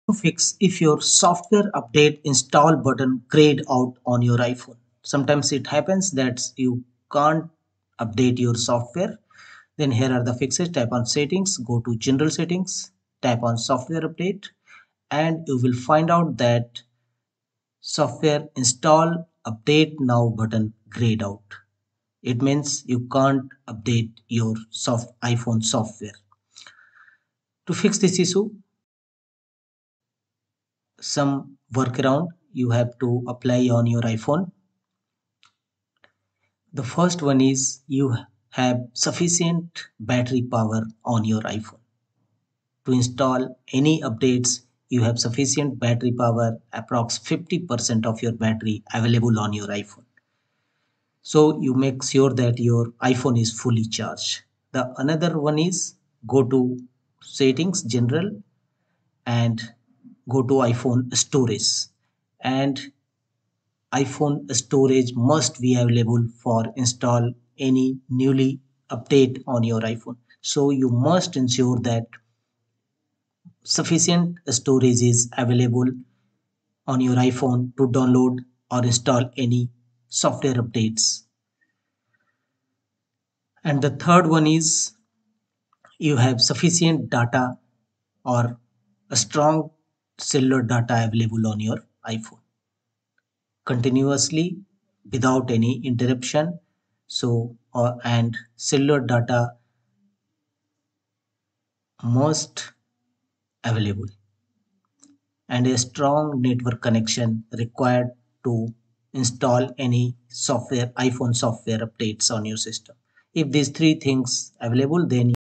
To fix if your software update install button grayed out on your iPhone. Sometimes it happens that you can't update your software. Then here are the fixes. Tap on settings, go to general settings, tap on software update, and you will find out that software install update now button grayed out. It means you can't update your iPhone software. To fix this issue, some workaround you have to apply on your iPhone. The first one is you have sufficient battery power on your iPhone. To install any updates, you have sufficient battery power, approx 50% of your battery available on your iPhone. So you make sure that your iPhone is fully charged. The another one is go to settings, general, and go to iPhone storage. And iPhone storage must be available for install any newly update on your iPhone. So you must ensure that sufficient storage is available on your iPhone to download or install any software updates. And the third one is you have sufficient data or a strong cellular data available on your iPhone continuously without any interruption. So and cellular data most available and a strong network connection required to install any software iPhone software updates on your system. If these three things available, then